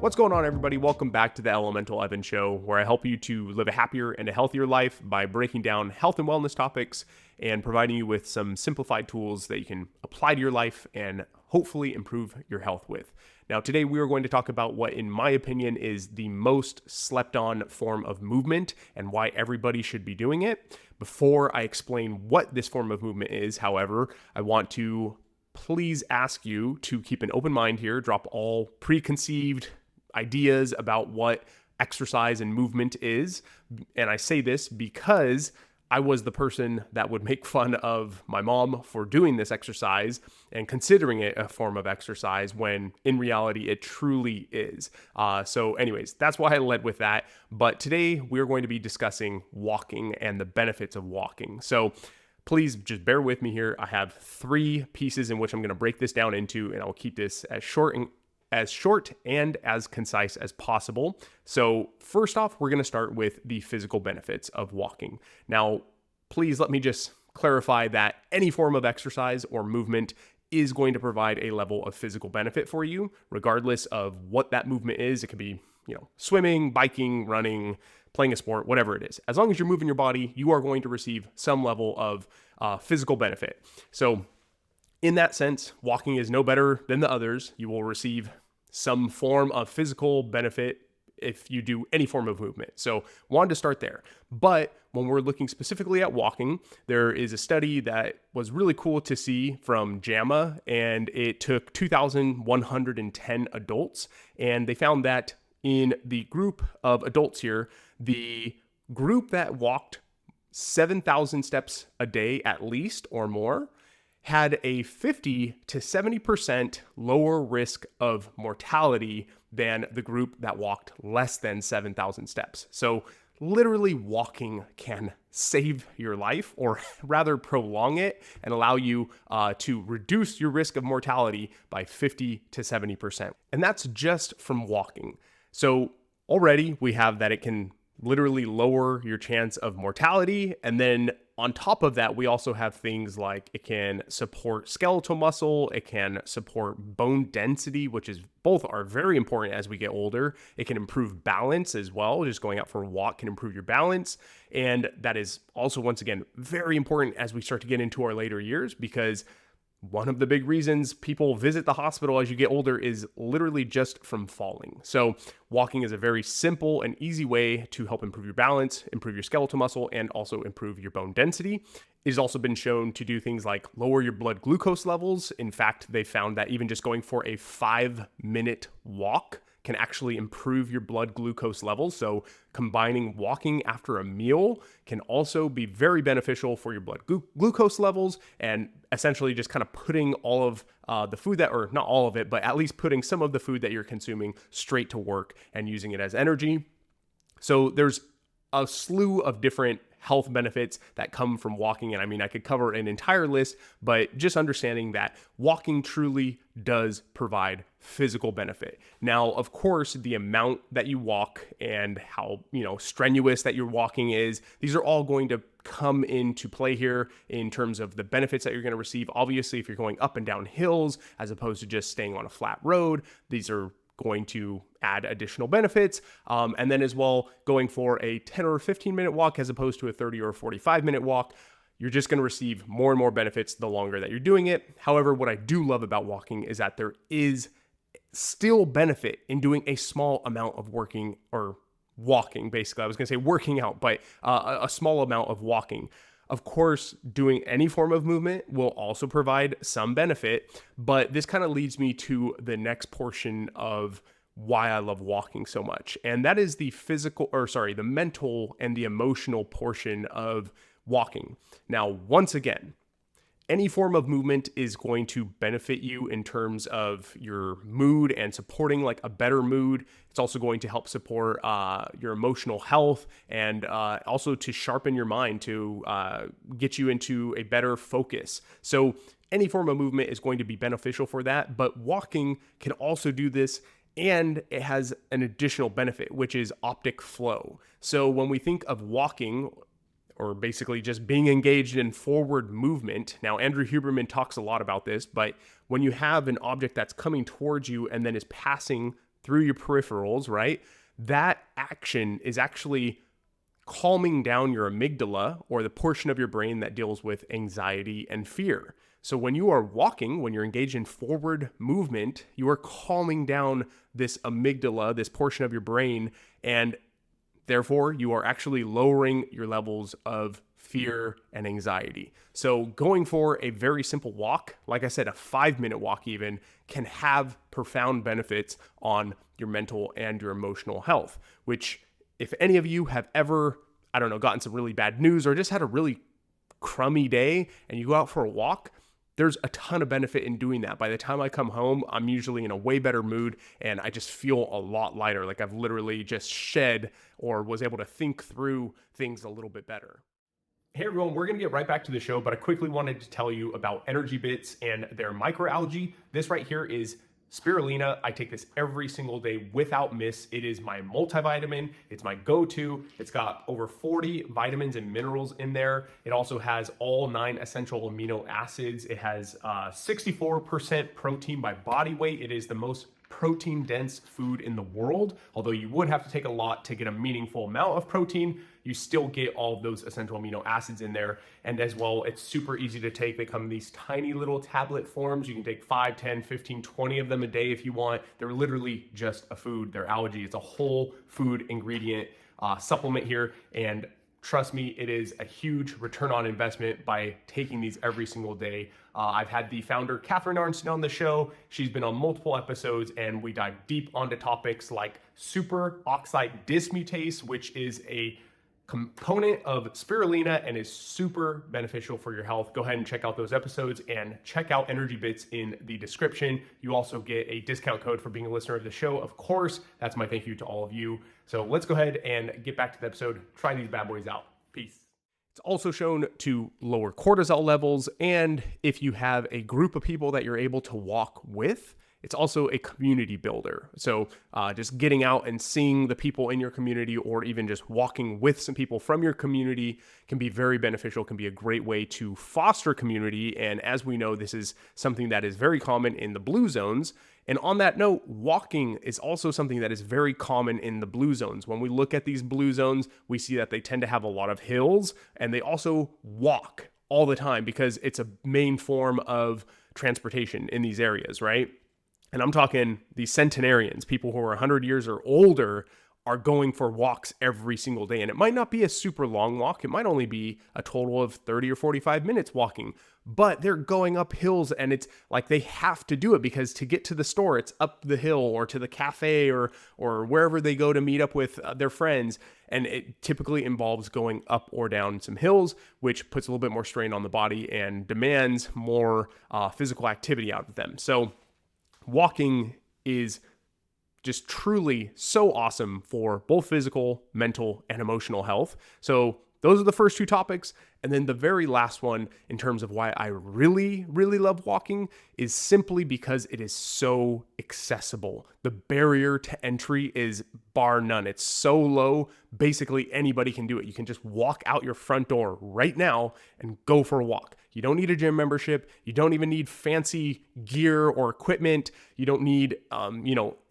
What's going on, everybody? Welcome back to the Elemental Evan Show, where I help you to live a happier and a healthier life by breaking down health and wellness topics and providing you with some simplified tools that you can apply to your life and hopefully improve your health with. Now, today we are going to talk about what, in my opinion, is the most slept on form of movement and why everybody should be doing it. Before I explain what this form of movement is, however, I want to please ask you to keep an open mind here, drop all preconceived ideas about what exercise and movement is. And I say this because I was the person that would make fun of my mom for doing this exercise and considering it a form of exercise when in reality it truly is. So anyways, that's why I led with that. But today we're going to be discussing walking and the benefits of walking. So please just bear with me here. I have three pieces in which I'm going to break this down into, and I'll keep this as short and as concise as possible. So first off, we're going to start with the physical benefits of walking. Now, please let me just clarify that any form of exercise or movement is going to provide a level of physical benefit for you, regardless of what that movement is. It could be, swimming, biking, running, playing a sport, whatever it is. As long as you're moving your body, you are going to receive some level of physical benefit. So in that sense, walking is no better than the others. You will receive some form of physical benefit if you do any form of movement. So wanted to start there. But when we're looking specifically at walking, there is a study that was really cool to see from JAMA, and it took 2,110 adults, and they found that in the group of adults here, the group that walked 7,000 steps a day at least or more had a 50 to 70% lower risk of mortality than the group that walked less than 7,000 steps. So literally walking can save your life, or rather prolong it, and allow you to reduce your risk of mortality by 50 to 70%. And that's just from walking. So already we have that it can literally lower your chance of mortality. And then on top of that, we also have things like it can support skeletal muscle, it can support bone density, which is both are very important as we get older. It can improve balance as well. Just going out for a walk can improve your balance. And that is also, once again, very important as we start to get into our later years, because one of the big reasons people visit the hospital as you get older is literally just from falling. So walking is a very simple and easy way to help improve your balance, improve your skeletal muscle, and also improve your bone density. It has also been shown to do things like lower your blood glucose levels. In fact, they found that even just going for a 5-minute walk can actually improve your blood glucose levels. So combining walking after a meal can also be very beneficial for your blood glucose levels, and essentially just kind of putting all of the food that, or not all of it, but at least putting some of the food that you're consuming straight to work and using it as energy. So there's a slew of different health benefits that come from walking. And I mean, I could cover an entire list, but just understanding that walking truly does provide physical benefit. Now, of course, the amount that you walk and how, strenuous that your walking is, these are all going to come into play here in terms of the benefits that you're going to receive. Obviously, if you're going up and down hills as opposed to just staying on a flat road, these are going to add additional benefits. And then as well, going for a 10 or 15 minute walk as opposed to a 30 or 45 minute walk, you're just going to receive more and more benefits the longer that you're doing it. However, what I do love about walking is that there is still benefit in doing a small amount of walking, basically. I was going to say working out, but a small amount of walking. Of course, doing any form of movement will also provide some benefit, but this kind of leads me to the next portion of why I love walking so much. And that is the mental and the emotional portion of walking. Now, once again, any form of movement is going to benefit you in terms of your mood and supporting like a better mood. It's also going to help support your emotional health and also to sharpen your mind, to get you into a better focus. So any form of movement is going to be beneficial for that, but walking can also do this, and it has an additional benefit, which is optic flow. So when we think of walking, or basically just being engaged in forward movement. Now, Andrew Huberman talks a lot about this, but when you have an object that's coming towards you and then is passing through your peripherals, right? That action is actually calming down your amygdala, or the portion of your brain that deals with anxiety and fear. So when you are walking, when you're engaged in forward movement, you are calming down this amygdala, this portion of your brain, and therefore you are actually lowering your levels of fear and anxiety. So going for a very simple walk, like I said, a 5-minute walk even, can have profound benefits on your mental and your emotional health, which, if any of you have ever, gotten some really bad news or just had a really crummy day and you go out for a walk, there's a ton of benefit in doing that. By the time I come home, I'm usually in a way better mood and I just feel a lot lighter. Like I've literally just shed or was able to think through things a little bit better. Hey everyone, we're going to get right back to the show, but I quickly wanted to tell you about EnergyBits and their microalgae. This right here is spirulina. I take this every single day without miss. It is my multivitamin. It's my go-to. It's got over 40 vitamins and minerals in there. It also has all 9 essential amino acids. It has 64% protein by body weight. It is the most protein dense food in the world. Although you would have to take a lot to get a meaningful amount of protein, you still get all of those essential amino acids in there. And as well, it's super easy to take. They come in these tiny little tablet forms. You can take 5, 10, 15, 20 of them a day if you want. They're literally just a food. They're algae. It's a whole food ingredient supplement here. And trust me, it is a huge return on investment by taking these every single day. I've had the founder, Catherine Arnstein, on the show. She's been on multiple episodes, and we dive deep onto topics like superoxide dismutase, which is a component of spirulina and is super beneficial for your health. Go ahead and check out those episodes and check out EnergyBits in the description. You also get a discount code for being a listener of the show. Of course, that's my thank you to all of you. So let's go ahead and get back to the episode. Try these bad boys out. Peace. It's also shown to lower cortisol levels, and if you have a group of people that you're able to walk with, it's also a community builder. So just getting out and seeing the people in your community, or even just walking with some people from your community, can be very beneficial, can be a great way to foster community. And as we know, this is something that is very common in the blue zones. And on that note, walking is also something that is very common in the blue zones. When we look at these blue zones, we see that they tend to have a lot of hills, and they also walk all the time because it's a main form of transportation in these areas, right? And I'm talking these centenarians, people who are 100 years or older, are going for walks every single day. And it might not be a super long walk. It might only be a total of 30 or 45 minutes walking, but they're going up hills, and it's like they have to do it because to get to the store, it's up the hill, or to the cafe, or wherever they go to meet up with their friends. And it typically involves going up or down some hills, which puts a little bit more strain on the body and demands more physical activity out of them. So walking is just truly so awesome for both physical, mental, and emotional health. So those are the first 2 topics. And then the very last one, in terms of why I really, really love walking, is simply because it is so accessible. The barrier to entry is bar none. It's so low, basically anybody can do it. You can just walk out your front door right now and go for a walk. You don't need a gym membership. You don't even need fancy gear or equipment. You don't need,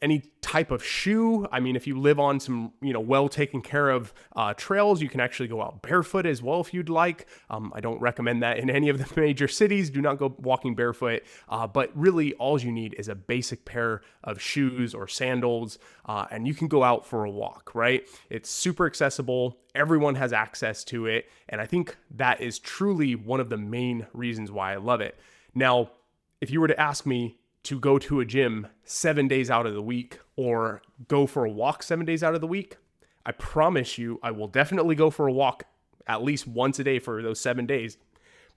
any type of shoe. I mean, if you live on some, well taken care of trails, you can actually go out barefoot as well if you'd like. I don't recommend that in any of the major cities. Do not go walking barefoot. But really, all you need is a basic pair of shoes or sandals, and you can go out for a walk, right? It's super accessible. Everyone has access to it. And I think that is truly one of the main reasons why I love it. Now, if you were to ask me to go to a gym 7 days out of the week or go for a walk 7 days out of the week, I promise you I will definitely go for a walk at least once a day for those 7 days.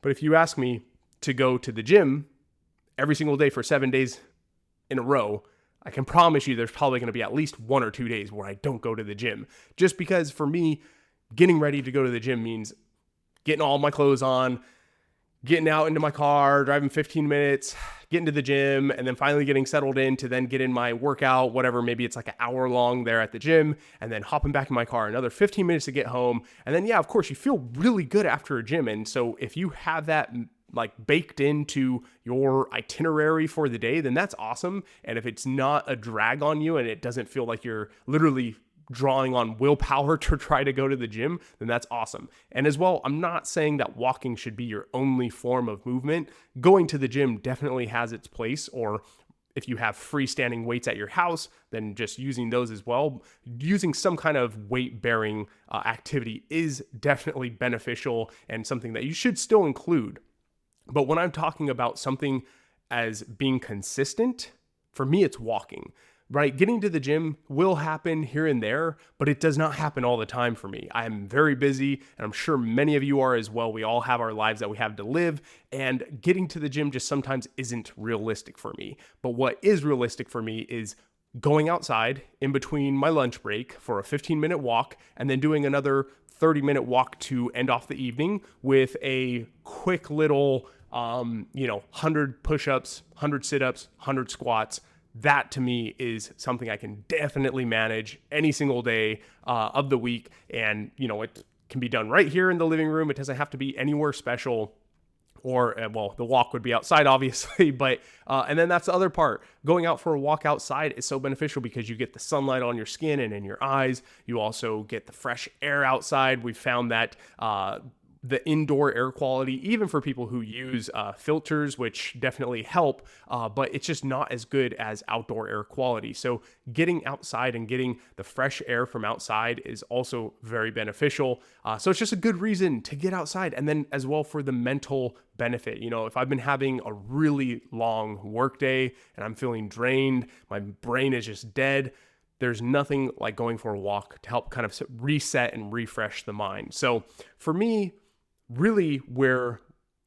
But if you ask me to go to the gym every single day for 7 days in a row, I can promise you there's probably going to be at least 1 or 2 days where I don't go to the gym. Just because for me, getting ready to go to the gym means getting all my clothes on, getting out into my car, driving 15 minutes, getting to the gym, and then finally getting settled in to then get in my workout, whatever, maybe it's like an hour long there at the gym, and then hopping back in my car, another 15 minutes to get home. And then, yeah, of course, you feel really good after a gym. And so if you have that like baked into your itinerary for the day, then that's awesome. And if it's not a drag on you and it doesn't feel like you're literally drawing on willpower to try to go to the gym, then that's awesome. And as well, I'm not saying that walking should be your only form of movement. Going to the gym definitely has its place, or if you have freestanding weights at your house, then just using those as well. Using some kind of weight-bearing activity is definitely beneficial and something that you should still include. But when I'm talking about something as being consistent, for me, it's walking. Right? Getting to the gym will happen here and there, but it does not happen all the time for me. I'm very busy, and I'm sure many of you are as well. We all have our lives that we have to live, and getting to the gym just sometimes isn't realistic for me. But what is realistic for me is going outside in between my lunch break for a 15-minute walk, and then doing another 30-minute walk to end off the evening with a quick little, 100 push-ups, 100 sit-ups, 100 squats. That to me is something I can definitely manage any single day of the week. And, it can be done right here in the living room. It doesn't have to be anywhere special, or, the walk would be outside, obviously. But, and then that's the other part. Going out for a walk outside is so beneficial because you get the sunlight on your skin and in your eyes. You also get the fresh air outside. We've found that, the indoor air quality, even for people who use filters, which definitely help, but it's just not as good as outdoor air quality. So getting outside and getting the fresh air from outside is also very beneficial. So it's just a good reason to get outside. And then as well for the mental benefit, if I've been having a really long work day and I'm feeling drained, my brain is just dead, there's nothing like going for a walk to help kind of reset and refresh the mind. So for me, really where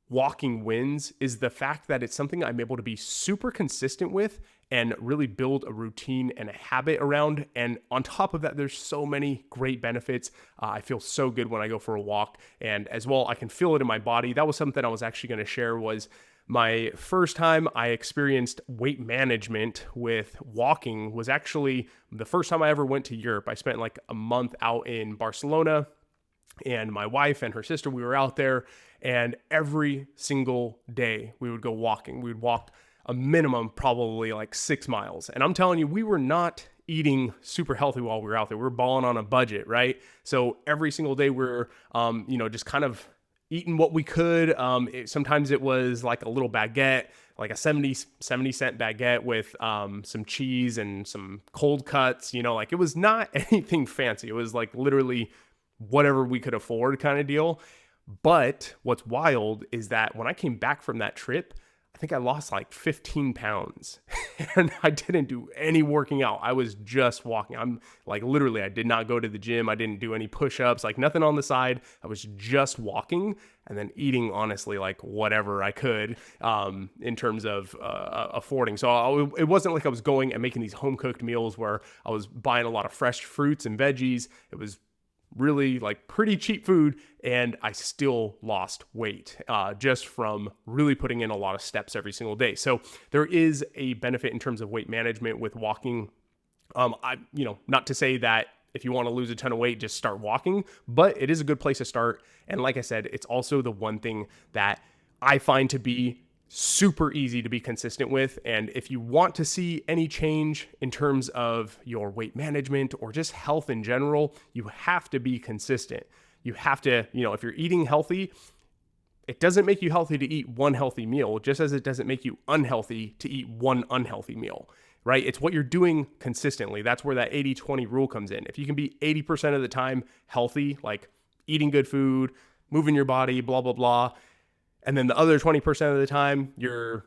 walking wins is the fact that it's something I'm able to be super consistent with and really build a routine and a habit around. And on top of that, there's so many great benefits. I feel so good when I go for a walk, and as well, I can feel it in my body. That was something I was actually going to share. Was my first time I experienced weight management with walking was actually the first time I ever went to Europe. I spent like a month out in Barcelona, and my wife and her sister, we were out there, and every single day we would go walking. We would walk a minimum probably like 6 miles. And I'm telling you, we were not eating super healthy while we were out there. We were balling on a budget, right? So every single day we're, just kind of eating what we could. Sometimes it was like a little baguette, like a 70 cent baguette with some cheese and some cold cuts, like it was not anything fancy. It was like literally whatever we could afford kind of deal. But what's wild is that when I came back from that trip, I think I lost like 15 pounds and I didn't do any working out. I was just walking. I'm like, literally, I did not go to the gym. I didn't do any push-ups, like nothing on the side. I was just walking and then eating, honestly, like whatever I could in terms of affording. So it wasn't like I was going and making these home-cooked meals where I was buying a lot of fresh fruits and veggies. It was really like pretty cheap food, and I still lost weight just from really putting in a lot of steps every single day. So there is a benefit in terms of weight management with walking. Not to say that if you want to lose a ton of weight, just start walking, but it is a good place to start. And like I said, it's also the one thing that I find to be super easy to be consistent with. And if you want to see any change in terms of your weight management or just health in general, you have to be consistent. You have to, if you're eating healthy, it doesn't make you healthy to eat one healthy meal, just as it doesn't make you unhealthy to eat one unhealthy meal, right? It's what you're doing consistently. That's where that 80-20 rule comes in. If you can be 80% of the time healthy, like eating good food, moving your body, blah, blah, blah, and then the other 20% of the time, you're,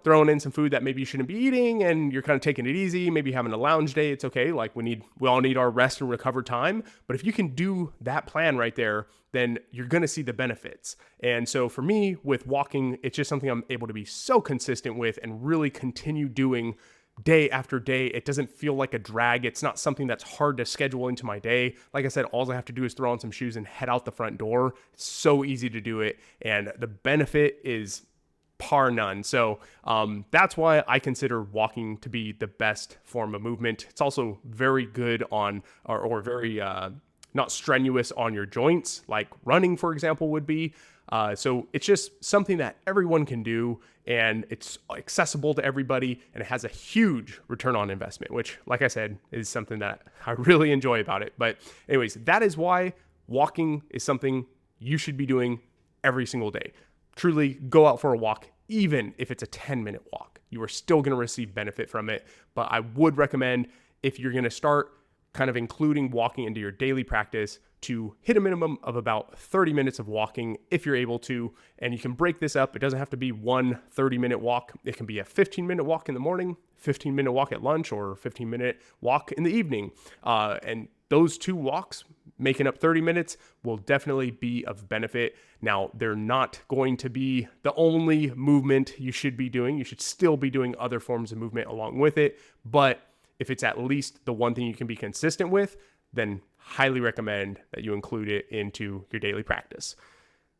throwing in some food that maybe you shouldn't be eating, and you're kind of taking it easy, maybe having a lounge day. It's okay. Like we all need our rest and recover time. But if you can do that plan right there, then you're going to see the benefits. And so for me with walking, it's just something I'm able to be so consistent with and really continue doing day after day. It doesn't feel like a drag. It's not something that's hard to schedule into my day. Like I said, all I have to do is throw on some shoes and head out the front door. It's so easy to do it. And the benefit is par none. So that's why I consider walking to be the best form of movement. It's also very good on, or very not strenuous on your joints, like running, for example, would be. So it's just something that everyone can do, and it's accessible to everybody, and it has a huge return on investment, which, like I said, is something that I really enjoy about it. But anyways, that is why walking is something you should be doing every single day. Truly go out for a walk, even if it's a 10-minute walk. You are still going to receive benefit from it. But I would recommend, if you're going to start kind of including walking into your daily practice, to hit a minimum of about 30 minutes of walking if you're able to. And you can break this up. It doesn't have to be one 30-minute walk. It can be a 15-minute walk in the morning, 15-minute walk at lunch, or 15-minute walk in the evening. And those two walks making up 30 minutes will definitely be of benefit. Now, they're not going to be the only movement you should be doing. You should still be doing other forms of movement along with it. But if it's at least the one thing you can be consistent with, then highly recommend that you include it into your daily practice.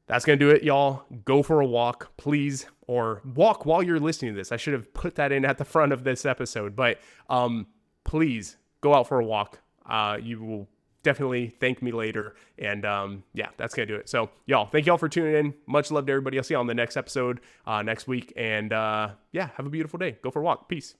That's going to do it, y'all. Go for a walk, please, or walk while you're listening to this. I should have put that in at the front of this episode, but please go out for a walk. You will definitely thank me later. And yeah, that's going to do it. So y'all, thank y'all for tuning in. Much love to everybody. I'll see you on the next episode next week. And yeah, have a beautiful day. Go for a walk. Peace.